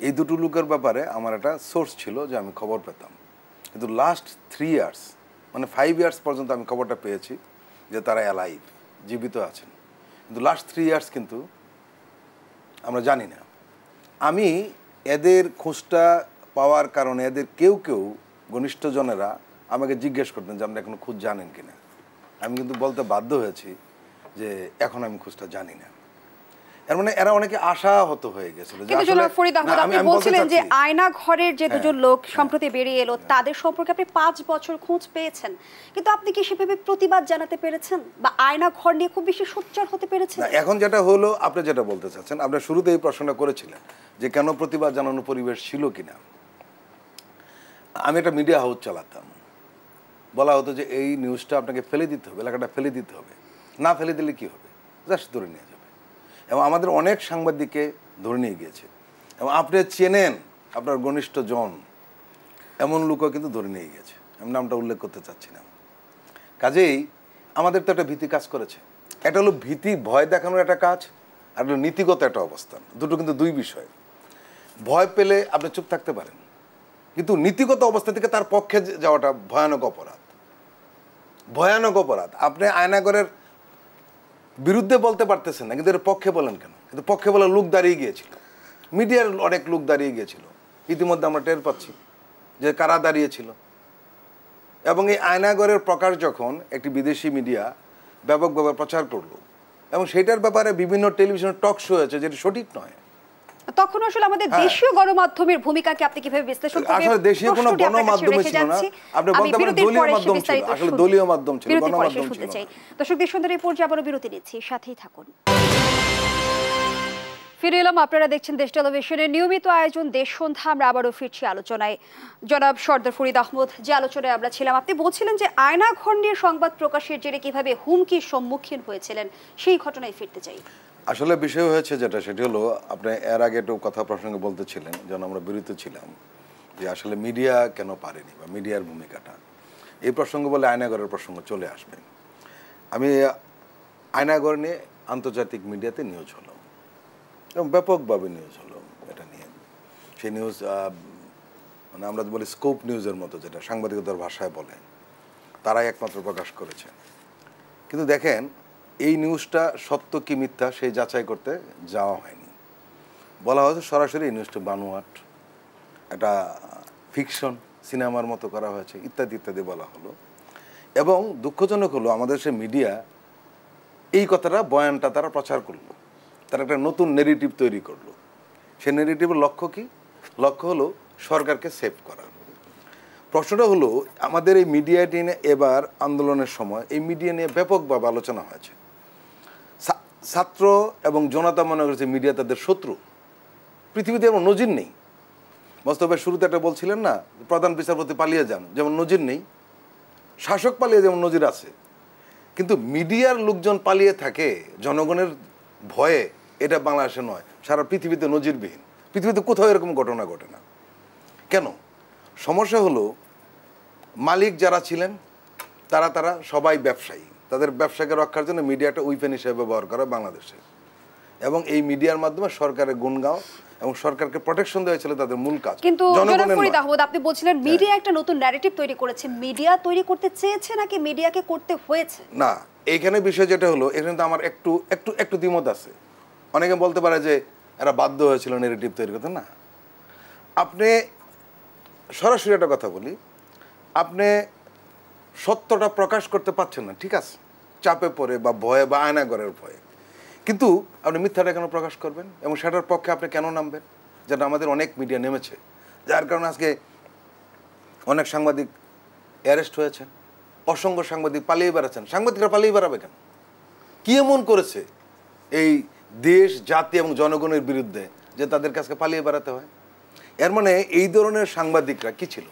এই দুটো লোকের ব্যাপারে আমার একটা সোর্স ছিল যে আমি খবর পেতাম, কিন্তু লাস্ট 3 ইয়ার্স মানে 5 ইয়ার্স পর্যন্ত আমি খবরটা পেয়েছি যে তারা অ্যালাইভ, জীবিত আছেন, কিন্তু লাস্ট 3 ইয়ার্স কিন্তু আমরা জানি না। আমি এদের খোঁজটা পাওয়ার কারণে এদের কেউ কেউ ঘনিষ্ঠজনেরা আমাকে জিজ্ঞেস করতেন যে আপনি এখনো খোঁজ জানেন কিনা। আমি কিন্তু বলতে বাধ্য হয়েছি যে এখন আমি খোঁজটা জানি না। এর মানে এরা অনেকে আশাহত হয়ে গেছিল। আপনি বলছিলেন যে আয়না ঘরের যে দুজন লোক সম্প্রতি বেরিয়ে এলো তাদের সম্পর্কে আপনি 5 বছর খোঁজ পেয়েছেন, কিন্তু আপনি কি সেভাবে প্রতিবাদ জানাতে পেরেছেন বা আয়না ঘর নিয়ে খুব বেশি সোচ্চার হতে পেরেছেন? এখন যেটা হলো, আপনি যেটা বলতে চাচ্ছেন, আপনি শুরুতে এই প্রশ্নটা করেছিলেন যে কেন প্রতিবাদ জানানোর পরিবেশ ছিল কিনা। আমি একটা মিডিয়া হাউস চালাতাম, বলা হতো যে এই নিউজটা আপনাকে ফেলে দিতে হবে, এলাকাটা ফেলে দিতে হবে, না ফেলে দিলে কি হবে, জাস্ট ধরে নিয়ে যাবে। এবং আমাদের অনেক সাংবাদিককে ধরে নিয়ে গিয়েছে, এবং আপনি চেনেন আপনার ঘনিষ্ঠ জন এমন লোকও কিন্তু ধরে নিয়ে গিয়েছে। আমি নামটা উল্লেখ করতে চাচ্ছি না। কাজেই আমাদের তো একটা ভীতি কাজ করেছে। এটা হলো ভীতি, ভয় দেখানোর একটা কাজ, আর হলো নীতিগত একটা অবস্থান। দুটো কিন্তু দুই বিষয়। ভয় পেলে আপনি চুপ থাকতে পারেন, কিন্তু নীতিগত অবস্থা থেকে তার পক্ষে যাওয়াটা ভয়ানক অপরাধ। ভয়ানক অপরাধ। আপনি আয়নাগরের বিরুদ্ধে বলতে পারতেছেন না, কিন্তু এর পক্ষে বলেন কেন? কিন্তু পক্ষে বলার লোক দাঁড়িয়ে গিয়েছিল, মিডিয়ার অনেক লোক দাঁড়িয়ে গিয়েছিল। ইতিমধ্যে আমরা টের পাচ্ছি যে কারা দাঁড়িয়েছিল। এবং এই আয়নাগরের প্রকাশ যখন একটি বিদেশি মিডিয়া ব্যাপকভাবে প্রচার করলো, এবং সেটার ব্যাপারে বিভিন্ন টেলিভিশন টক শো হয়েছে যেটা সঠিক নয়, তখন আসলে আমাদের দেশীয় গণমাধ্যমের ভূমিকাকে আপনি কিভাবে বিশ্লেষণ করবেন? আসলে দেশীয় কোনো গণমাধ্যম ছিল না, আপনি বলতে পারেন দলীয় মাধ্যম ছিল। আসলে দলীয় মাধ্যম ছিল, গণমাধ্যম ছিল না। দর্শক দেশ সুন্দর এই পর্যায়ে আবারও বিরতি নিচ্ছি, সাথেই থাকুন। ফিরে এলাম, আপনারা দেখছেন দেশ টেলিভিশনের নিয়মিত আয়োজন দেশ সন্ধ্যা। আমরা আবারও ফিরছি আলোচনায়। জনাব সর্দার ফরিদ আহমদ, যে আলোচনায় আমরা ছিলাম, আপনি বলছিলেন যে আয়না ঘর নিয়ে সংবাদ প্রকাশের জেরে কিভাবে হুমকির সম্মুখীন হয়েছিলেন, সেই ঘটনায় ফিরতে চাই। আসলে বিষয় হয়েছে যেটা, সেটি হলো আপনি এর আগে একটু কথা প্রসঙ্গে বলতেছিলেন যখন আমরা বিরতি ছিলাম, যে আসলে মিডিয়া কেন পারেনি বা মিডিয়ার ভূমিকাটা। এই প্রসঙ্গ বলে আয়নাগরের প্রসঙ্গ চলে আসবে। আমি আয়নাগর নিয়ে আন্তর্জাতিক মিডিয়াতে নিউজ হলো এবং ব্যাপকভাবে নিউজ হলো এটা নিয়ে। সেই নিউজ মানে আমরা বলি স্কোপ নিউজের মতো, যেটা সাংবাদিকতার ভাষায় বলে, তারাই একমাত্র প্রকাশ করেছে। কিন্তু দেখেন, এই নিউজটা সত্য কি মিথ্যা সেই যাচাই করতে যাওয়া হয়নি। বলা হয়েছে সরাসরি এই নিউজটা বানোয়াট, একটা ফিকশন, সিনেমার মতো করা হয়েছে, ইত্যাদি ইত্যাদি বলা হলো। এবং দুঃখজনক হলো আমাদের সে মিডিয়া এই কথাটা, বয়ানটা তারা প্রচার করলো, তারা একটা নতুন নেগেটিভ তৈরি করলো। সেই নেগেটিভের লক্ষ্য কি? লক্ষ্য হলো সরকারকে সেভ করা। প্রশ্নটা হলো আমাদের এই মিডিয়া নিয়ে এবার আন্দোলনের সময় এই মিডিয়া নিয়ে ব্যাপকভাবে আলোচনা হয়েছে। ছাত্র এবং জনতা মনে করেছে মিডিয়া তাদের শত্রু। পৃথিবীতে এমন নজির নেই। মোস্তফা শুরুতে একটা বলছিলেন না, প্রধান বিচারপতি পালিয়ে যান, যেমন নজির নেই, শাসক পালিয়ে যেমন নজির আছে, কিন্তু মিডিয়ার লোকজন পালিয়ে থাকে জনগণের ভয়ে, এটা বাংলাদেশে নয়, সারা পৃথিবীতে নজিরবিহীন। পৃথিবীতে কোথাও এরকম ঘটনা ঘটে না। কেন? সমস্যা হলো মালিক যারা ছিলেন তারা সবাই ব্যবসায়ী। তাদের ব্যবসাকে রক্ষার জন্য মিডিয়াটা উইপেন হিসেবে ব্যবহার করা বাংলাদেশে, এবং এই মিডিয়ার মাধ্যমে সরকারের গুণ গাও এবং সরকারকে প্রোটেকশন দেওয়া ছিল তাদের মূল কাজ। কিন্তু ফরিদ আহমদ, আপনি বলছিলেন মিডিয়া একটা নতুন ন্যারেটিভ তৈরি করেছে। মিডিয়া তৈরি করতে চেয়েছে নাকি মিডিয়াকে করতে হয়েছে? না, এইখানে বিষয় যেটা হলো, এখানে তো আমার একটু একটু একটু দ্বিমত আছে। অনেকে বলতে পারে যে এরা বাধ্য হয়েছিল ন্যারেটিভ তৈরি করতে। না, আপনি সরাসরি একটা কথা বলি, আপনি সত্যটা প্রকাশ করতে পারছেন না, ঠিক আছে, চাপে পড়ে বা ভয়ে বা আয়নাঘরের ভয়ে, কিন্তু আপনি মিথ্যাটা কেন প্রকাশ করবেন এবং সেটার পক্ষে আপনি কেন নামবেন? যেটা আমাদের অনেক মিডিয়া নেমেছে, যার কারণে আজকে অনেক সাংবাদিক অ্যারেস্ট হয়েছেন, অসংখ্য সাংবাদিক পালিয়ে বেড়াচ্ছেন। সাংবাদিকরা পালিয়ে বেড়াবে কেন? কি এমন করেছে এই দেশ, জাতি এবং জনগণের বিরুদ্ধে যে তাদের কাছে পালিয়ে বেড়াতে হয়? এর মানে এই ধরনের সাংবাদিকরা কি ছিল?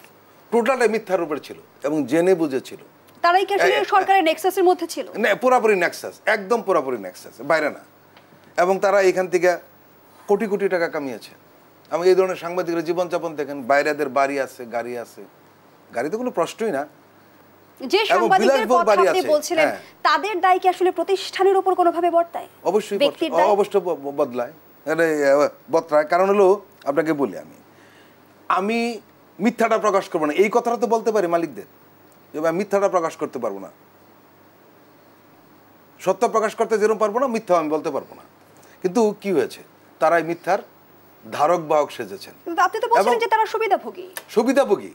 টোটালটাই মিথ্যার উপর ছিল এবং জেনে বুঝে ছিল। তারাই কি আসলে সরকারের নেক্সাসের মধ্যে ছিল? না, পুরোপুরি নেক্সাস, একদম পুরোপুরি নেক্সাস, বাইরে না। এবং তারা এখান থেকে কোটি কোটি টাকা কামিয়েছে। এবং এই ধরনের সাংবাদিকরা জীবনযাপন দেখেন, বাইরেদের বাড়ি আছে, গাড়ি আছে, গাড়ি তো কোনো প্রশ্নই না। যে সাংবাদিকদের কথা আপনি বলছিলেন, তাদের দায় কি আসলে প্রতিষ্ঠানের উপর কোনোভাবে বর্তায়? অবশ্যই অবশ্যই বদলায়, বদলায়। কারণ হলো, আপনাকে বলি, আমি মিথ্যাটা প্রকাশ করবো না, এই কথাটা তো বলতে পারি মালিকদের, যে মিথ্যাটা প্রকাশ করতে পারবো না। সত্য প্রকাশ করতে যেরকম পারবো না, মিথ্যা আমি বলতে পারবো না। কিন্তু কি হয়েছে? তারাই মিথ্যার ধারক বাহক সেজেছেন। কিন্তু আপনি তো বলছিলেন যে তারা সুবিধাভোগী। সুবিধাভোগী,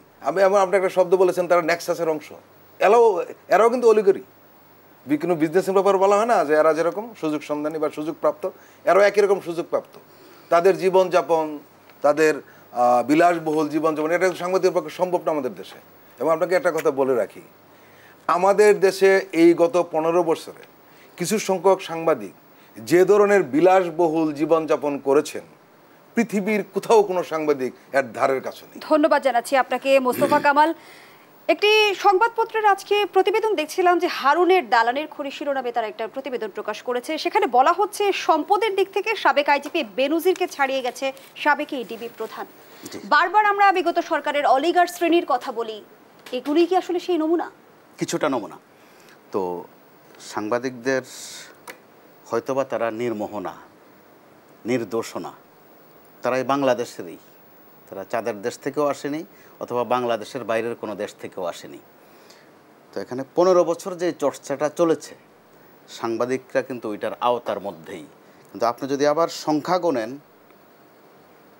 আপনি একটা শব্দ বলেছেন, তারা নেক্সাসের অংশ। এরাও কিন্তু অলিগরি। কোনো বিজনেসের ব্যাপার বলা হয় না যে এরা যেরকম সুযোগ সন্ধানী বা সুযোগ প্রাপ্ত, এরাও একই রকম সুযোগ প্রাপ্ত। তাদের জীবনযাপন, তাদের বিলাসবহুল জীবনযাপন, এটা সাংবাদিকের পক্ষে সম্ভব না আমাদের দেশে। এবং আপনাকে একটা কথা বলে রাখি, আমাদের দেশে এই গত 15 বছরে কিছু সংখ্যক সাংবাদিক যে ধরনের বিলাসবহুল জীবনযাপন করেছেন, পৃথিবীর কোথাও কোনো সাংবাদিক এর ধারের কাছে নেই। ধন্যবাদ জানাচ্ছি আপনাকে মোস্তফা কামাল। একটি সংবাদপত্রের আজকে প্রতিবেদন দেখছিলাম যে হারুনের দালানের খনি শিরোনামে তারা একটা প্রতিবেদন প্রকাশ করেছে। সেখানে বলা হচ্ছে সম্পদের দিক থেকে সাবেক আইজিপি বেনজিরকে ছাড়িয়ে গেছে সাবেক এডিবি প্রধান। বারবার আমরা বিগত সরকারের অলিগার শ্রেণীর কথা বলি, এগুলি কি আসলে সেই নমুনা? কিছুটা নমুনা। তো সাংবাদিকদের হয়তোবা তারা নির্মোহ না, নির্দোষ না, তারা এই বাংলাদেশেরই, তারা চাঁদের দেশ থেকেও আসেনি অথবা বাংলাদেশের বাইরের কোনো দেশ থেকেও আসেনি। তো এখানে 15 বছর যে চর্চাটা চলেছে, সাংবাদিকরা কিন্তু ওইটার আওতার মধ্যেই। কিন্তু আপনি যদি আবার সংখ্যা গোনেন,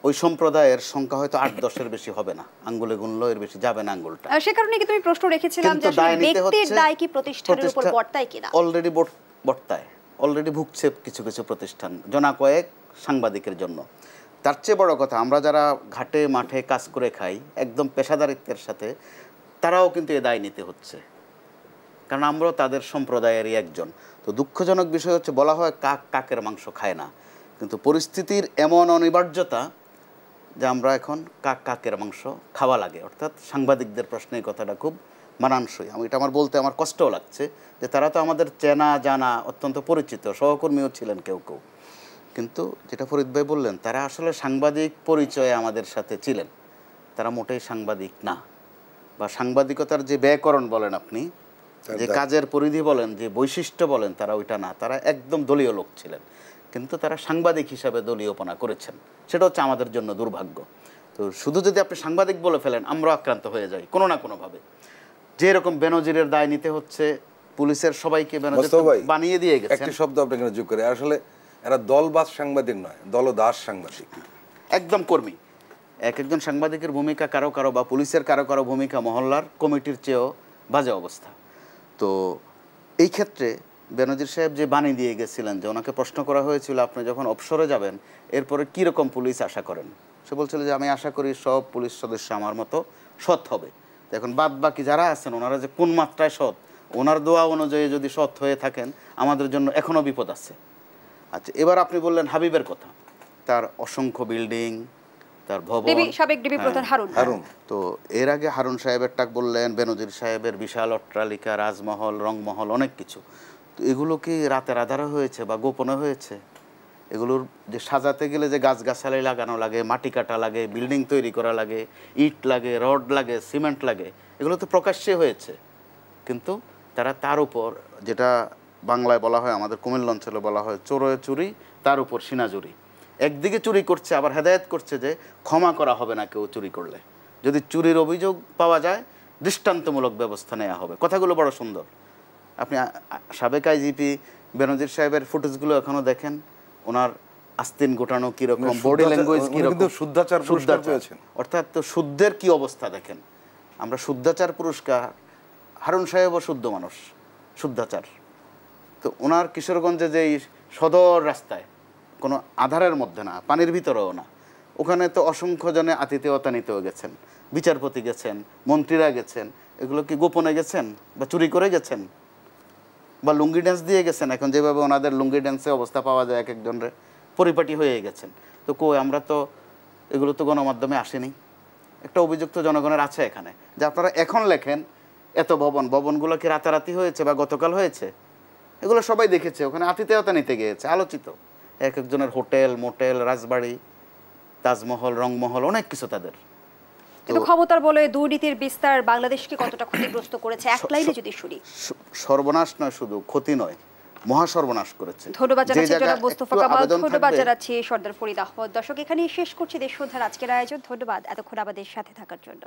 ওই সম্প্রদায়ের সংখ্যা হয়তো 8-10-এর বেশি হবে না, আঙ্গুলে গুনলেও এর বেশি যাবে না আঙ্গুলটা। সে কারণে কি তুমি প্রশ্ন রেখেছিলাম যে আসলে ব্যক্তির দায় কি প্রতিষ্ঠানের উপর বর্তায় কিনা? অলরেডি বর্তায়, অলরেডি ভুগছে কিছু কিছু প্রতিষ্ঠান জনা কয়েক সাংবাদিকের জন্য। তার চেয়ে বড় কথা, আমরা যারা ঘাটে মাঠে কাজ করে খাই একদম পেশাদারিত্বের সাথে, তারাও কিন্তু এ দায় নিতে হচ্ছে, কারণ আমরাও তাদের সম্প্রদায়েরই একজন। তো দুঃখজনক বিষয় হচ্ছে, বলা হয় কাক কাকের মাংস খায় না, কিন্তু পরিস্থিতির এমন অনিবার্যতা যে আমরা এখন কাক কাকের মাংস খাওয়া লাগে। অর্থাৎ সাংবাদিকদের প্রশ্নে এই কথাটা খুব মানানসই। এটা আমার বলতে আমার কষ্টও লাগছে যে তারা তো আমাদের চেনা জানা, অত্যন্ত পরিচিত, সহকর্মীও ছিলেন কেউ কেউ। কিন্তু যেটা ফরিদ ভাই বললেন, তারা আসলে সাংবাদিক পরিচয়ে আমাদের সাথে ছিলেন, তারা মোটেই সাংবাদিক না। বা সাংবাদিকতার যে ব্যাকরণ বলেন আপনি, যে কাজের পরিধি বলেন, যে বৈশিষ্ট্য বলেন, তারা ওইটা না, তারা একদম দলীয় লোক ছিলেন। কিন্তু তারা সাংবাদিক হিসাবে দলীয়পনা করেছেন, সেটা হচ্ছে আমাদের জন্য দুর্ভাগ্য। তো শুধু যদি আপনি সাংবাদিক বলে ফেলেন, আমরা আক্রান্ত হয়ে যাই কোনো না কোনোভাবে। যে এরকম বেনজিরের দায় নিতে হচ্ছে, পুলিশের সবাইকে বেনজির বানিয়ে দিয়ে গেছে। একটা শব্দ আপনাকে যোগ করে, আসলে এরা দলবাজ সাংবাদিক নয়, দলদাস সাংবাদিক, একদম কর্মী। একজন সাংবাদিকের ভূমিকা কারো কারো, বা পুলিশের কারো কারো ভূমিকা মহল্লার কমিটির চেয়েও বাজে অবস্থা। তো এই ক্ষেত্রে বেনজির সাহেব যে বাণী দিয়ে গেছিলেন, যে ওনাকে প্রশ্ন করা হয়েছিল আপনি যখন অবসরে যাবেন এরপরে কীরকম পুলিশ আশা করেন, সে বলছিল যে আমি আশা করি সব পুলিশ সদস্য আমার মতো সৎ হবে। তো এখন বাদ বাকি যারা আছেন ওনারা যে কোন মাত্রায় সৎ, ওনার দোয়া অনুযায়ী যদি সৎ হয়ে থাকেন আমাদের জন্য এখনও বিপদ আছে। আচ্ছা, এবার আপনি বললেন হাবিবের কথা, তার অসংখ্য বিল্ডিং, তার ভবন, সাবেক ডিবি প্রধান হারুন। তো এর আগে হারুন সাহেবের টাক বললেন, বেনজির সাহেবের বিশাল অট্টালিকা, রাজমহল, রংমহল, অনেক কিছু। তো এগুলো কি রাতের আধারে হয়েছে বা গোপনে হয়েছে? এগুলোর যে সাজাতে গেলে যে গাছগাছালি লাগানো লাগে, মাটি কাটা লাগে, বিল্ডিং তৈরি করা লাগে, ইট লাগে, রড লাগে, সিমেন্ট লাগে, এগুলো তো প্রকাশ্যে হয়েছে। কিন্তু তারা তার উপর, যেটা বাংলায় বলা হয়, আমাদের কুমিল্লা অঞ্চলে বলা হয় চোরে চুরি, তার উপর সিনাজুরি। একদিকে চুরি করছে, আবার হেদায়েত করছে যে ক্ষমা করা হবে না কেউ চুরি করলে, যদি চুরির অভিযোগ পাওয়া যায় দৃষ্টান্তমূলক ব্যবস্থা নেওয়া হবে। কথাগুলো বড় সুন্দর। আপনি সাবেক আইজিপি বেনজির সাহেবের ফুটেজগুলো এখনও দেখেন, ওনার আস্তিন গোটানো কীরকম, বডি ল্যাঙ্গুয়েজ কীরকম, শুদ্ধাচার পেয়েছেন। অর্থাৎ তো শুদ্ধের কি অবস্থা দেখেন। আমরা শুদ্ধাচার পুরস্কার, হারুন সাহেবও শুদ্ধ মানুষ, শুদ্ধাচার। তো ওনার কিশোরগঞ্জে যে সদর রাস্তায়, কোনো আধারের মধ্যে না, পানির ভিতরেও না, ওখানে তো অসংখ্য জনে আতিথেয়তা নিতেও গেছেন, বিচারপতি গেছেন, মন্ত্রীরা গেছেন। এগুলো কি গোপনে গেছেন বা চুরি করে গেছেন বা লুঙ্গি ড্যান্স দিয়ে গেছেন? এখন যেভাবে ওনাদের লুঙ্গি ড্যান্সে অবস্থা পাওয়া যায়, এক একজনের পরিপাটি হয়ে গেছেন। তো কই, আমরা তো এগুলো তো গণমাধ্যমে আসেনি। একটা অভিযোগ তো জনগণের আছে এখানে, যে আপনারা এখন লেখেন এত ভবনগুলো কি রাতারাতি হয়েছে বা গতকাল হয়েছে? এগুলো সবাই দেখেছে, ওখানে আতিথেয়তা নিতে গিয়েছে, আলোচিত। এক একজনের হোটেল, মোটেল, রাজবাড়ি, তাজমহল, রংমহল, অনেক কিছু তাদের। কিন্তু ক্ষমতার বলে দুর্নীতির বিস্তার বাংলাদেশকে কতটা ক্ষতিগ্রস্ত করেছে, এক লাইনে যদি শুনি। সর্বনাশ নয়, শুধু ক্ষতি নয়, মহা সর্বনাশ করেছে। ধন্যবাদ জানাচ্ছি জনাব মোস্তফা কামাল, ধন্যবাদ জানাচ্ছি সর্দার ফরিদ আহমদ। দর্শক, এখানেই শেষ করছি দেশসুধার আজকের আয়োজন। ধন্যবাদ এতক্ষণ আমাদের সাথে থাকার জন্য।